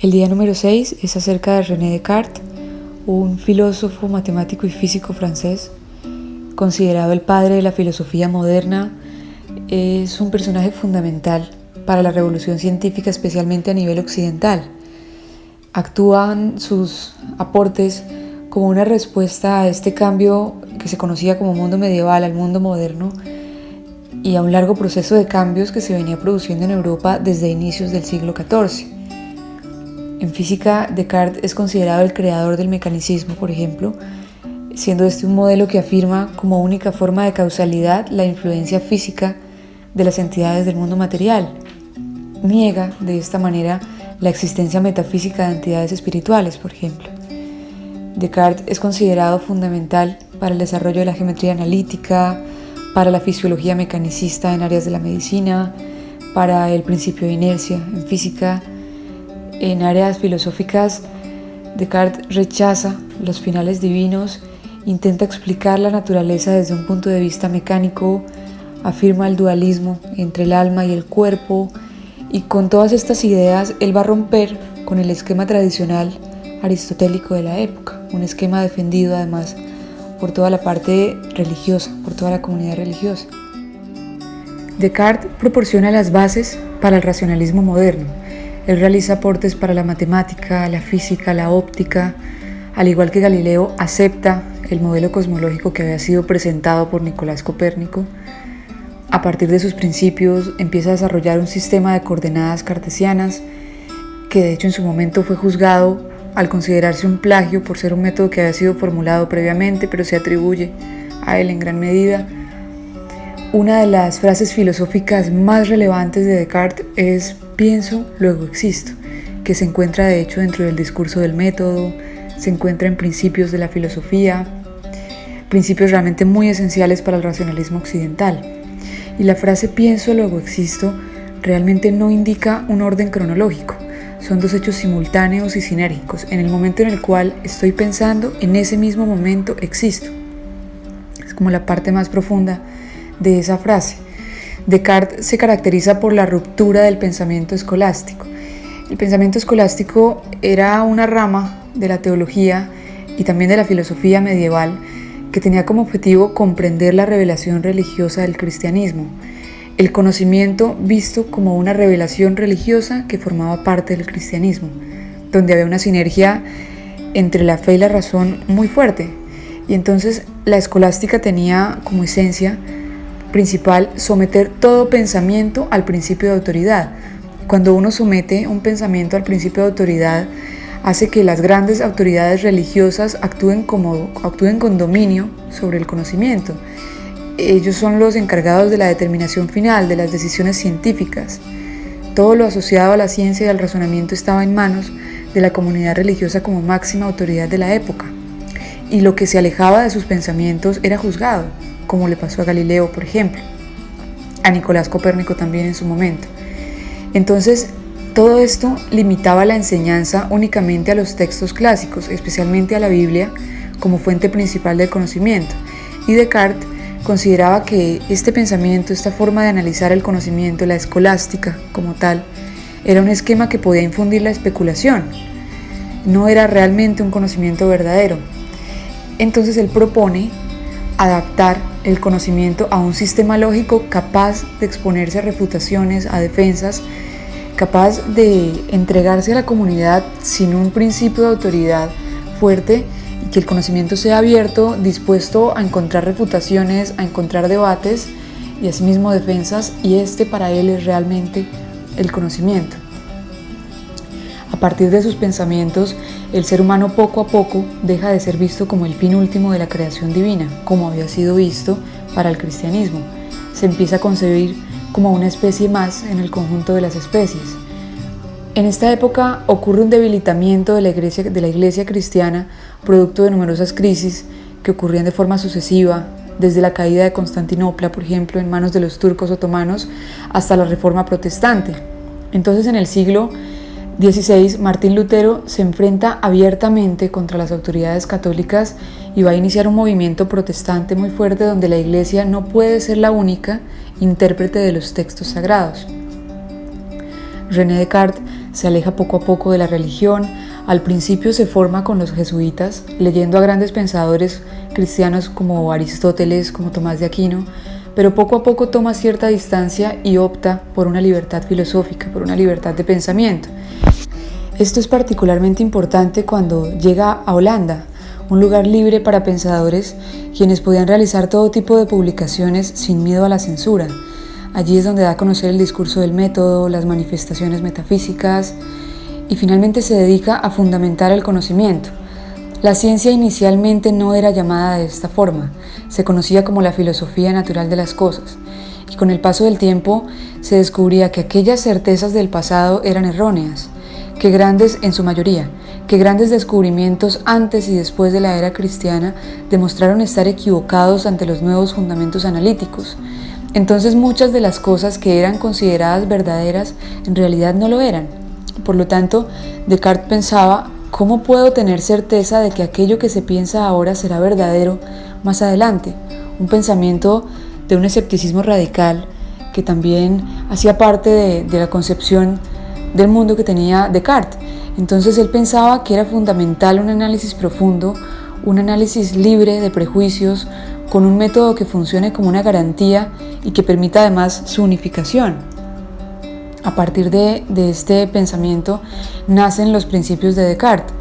El día número 6 es acerca de René Descartes, un filósofo, matemático y físico francés, considerado el padre de la filosofía moderna. Es un personaje fundamental para la revolución científica, especialmente a nivel occidental. Actúan sus aportes como una respuesta a este cambio que se conocía como mundo medieval al mundo moderno y a un largo proceso de cambios que se venía produciendo en Europa desde inicios del siglo XIV. En física, Descartes es considerado el creador del mecanicismo, por ejemplo, siendo este un modelo que afirma como única forma de causalidad la influencia física de las entidades del mundo material. Niega de esta manera la existencia metafísica de entidades espirituales, por ejemplo. Descartes es considerado fundamental para el desarrollo de la geometría analítica, para la fisiología mecanicista en áreas de la medicina, para el principio de inercia en física. En áreas filosóficas, Descartes rechaza los finales divinos, intenta explicar la naturaleza desde un punto de vista mecánico, afirma el dualismo entre el alma y el cuerpo, y con todas estas ideas él va a romper con el esquema tradicional aristotélico de la época, un esquema defendido además por toda la parte religiosa, por toda la comunidad religiosa. Descartes proporciona las bases para el racionalismo moderno. Él realiza aportes para la matemática, la física, la óptica. Al igual que Galileo, acepta el modelo cosmológico que había sido presentado por Nicolás Copérnico. A partir de sus principios empieza a desarrollar un sistema de coordenadas cartesianas que de hecho en su momento fue juzgado al considerarse un plagio por ser un método que había sido formulado previamente, pero se atribuye a él en gran medida. Una de las frases filosóficas más relevantes de Descartes es "pienso, luego existo", que se encuentra de hecho dentro del discurso del método, se encuentra en Principios de la filosofía, principios realmente muy esenciales para el racionalismo occidental. Y la frase "pienso, luego existo" realmente no indica un orden cronológico. Son dos hechos simultáneos y sinérgicos. En el momento en el cual estoy pensando, en ese mismo momento existo. Es como la parte más profunda de esa frase. Descartes se caracteriza por la ruptura del pensamiento escolástico. El pensamiento escolástico era una rama de la teología y también de la filosofía medieval que tenía como objetivo comprender la revelación religiosa del cristianismo. El conocimiento visto como una revelación religiosa que formaba parte del cristianismo, donde había una sinergia entre la fe y la razón muy fuerte. Y entonces la escolástica tenía como esencia principal someter todo pensamiento al principio de autoridad. Cuando uno somete un pensamiento al principio de autoridad, hace que las grandes autoridades religiosas actúen con dominio sobre el conocimiento. Ellos son los encargados de la determinación final, de las decisiones científicas. Todo lo asociado a la ciencia y al razonamiento estaba en manos de la comunidad religiosa como máxima autoridad de la época. Y lo que se alejaba de sus pensamientos era juzgado, como le pasó a Galileo, por ejemplo, a Nicolás Copérnico también en su momento. Entonces, todo esto limitaba la enseñanza únicamente a los textos clásicos, especialmente a la Biblia, como fuente principal del conocimiento. Y Descartes consideraba que este pensamiento, esta forma de analizar el conocimiento, la escolástica como tal, era un esquema que podía infundir la especulación. No era realmente un conocimiento verdadero. Entonces él propone adaptar el conocimiento a un sistema lógico capaz de exponerse a refutaciones, a defensas, capaz de entregarse a la comunidad sin un principio de autoridad fuerte, y que el conocimiento sea abierto, dispuesto a encontrar refutaciones, a encontrar debates y asimismo defensas, y este para él es realmente el conocimiento. A partir de sus pensamientos, el ser humano poco a poco deja de ser visto como el fin último de la creación divina, como había sido visto para el cristianismo. Se empieza a concebir como una especie más en el conjunto de las especies. En esta época ocurre un debilitamiento de la iglesia cristiana, producto de numerosas crisis que ocurrían de forma sucesiva, desde la caída de Constantinopla, por ejemplo, en manos de los turcos otomanos, hasta la Reforma protestante. Entonces, en el siglo XVI, Martín Lutero se enfrenta abiertamente contra las autoridades católicas y va a iniciar un movimiento protestante muy fuerte, donde la Iglesia no puede ser la única intérprete de los textos sagrados. René Descartes se aleja poco a poco de la religión. Al principio se forma con los jesuitas, leyendo a grandes pensadores cristianos como Aristóteles, como Tomás de Aquino, pero poco a poco toma cierta distancia y opta por una libertad filosófica, por una libertad de pensamiento. Esto es particularmente importante cuando llega a Holanda, un lugar libre para pensadores quienes podían realizar todo tipo de publicaciones sin miedo a la censura. Allí es donde da a conocer el discurso del método, las manifestaciones metafísicas y finalmente se dedica a fundamentar el conocimiento. La ciencia inicialmente no era llamada de esta forma, se conocía como la filosofía natural de las cosas, y con el paso del tiempo se descubría que aquellas certezas del pasado eran erróneas, que grandes descubrimientos antes y después de la era cristiana demostraron estar equivocados ante los nuevos fundamentos analíticos. Entonces muchas de las cosas que eran consideradas verdaderas en realidad no lo eran. Por lo tanto, Descartes pensaba: ¿cómo puedo tener certeza de que aquello que se piensa ahora será verdadero más adelante? Un pensamiento de un escepticismo radical que también hacía parte de la concepción del mundo que tenía Descartes. Entonces él pensaba que era fundamental un análisis profundo, un análisis libre de prejuicios, con un método que funcione como una garantía y que permita además su unificación. A partir de este pensamiento nacen los principios de Descartes.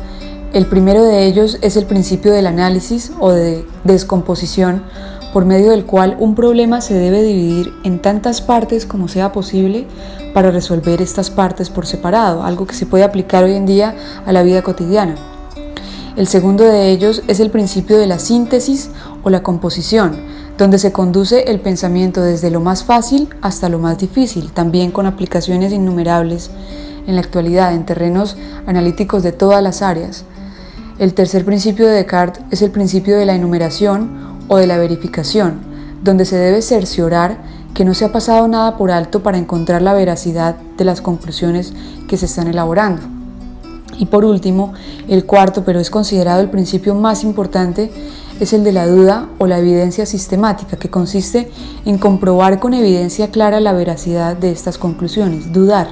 El primero de ellos es el principio del análisis o de descomposición, por medio del cual un problema se debe dividir en tantas partes como sea posible para resolver estas partes por separado, algo que se puede aplicar hoy en día a la vida cotidiana. El segundo de ellos es el principio de la síntesis o la composición, donde se conduce el pensamiento desde lo más fácil hasta lo más difícil, también con aplicaciones innumerables en la actualidad en terrenos analíticos de todas las áreas. El tercer principio de Descartes es el principio de la enumeración o de la verificación, donde se debe cerciorar que no se ha pasado nada por alto para encontrar la veracidad de las conclusiones que se están elaborando. Y por último, el cuarto, pero es considerado el principio más importante, es el de la duda o la evidencia sistemática, que consiste en comprobar con evidencia clara la veracidad de estas conclusiones, dudar.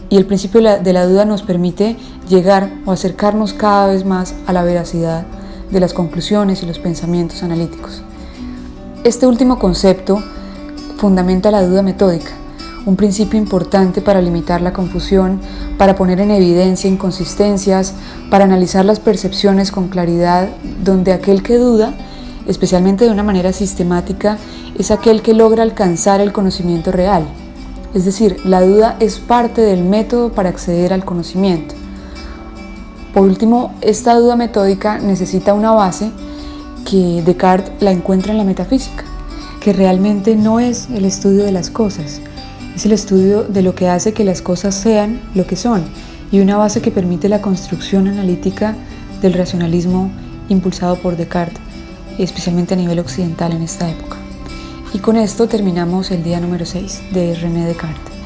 Y el principio de la duda nos permite llegar o acercarnos cada vez más a la veracidad de las conclusiones y los pensamientos analíticos. Este último concepto fundamenta la duda metódica, un principio importante para limitar la confusión, para poner en evidencia inconsistencias, para analizar las percepciones con claridad, donde aquel que duda, especialmente de una manera sistemática, es aquel que logra alcanzar el conocimiento real. Es decir, la duda es parte del método para acceder al conocimiento. Por último, esta duda metódica necesita una base que Descartes la encuentra en la metafísica, que realmente no es el estudio de las cosas, es el estudio de lo que hace que las cosas sean lo que son, y una base que permite la construcción analítica del racionalismo impulsado por Descartes, especialmente a nivel occidental en esta época. Y con esto terminamos el día número 6 de René Descartes.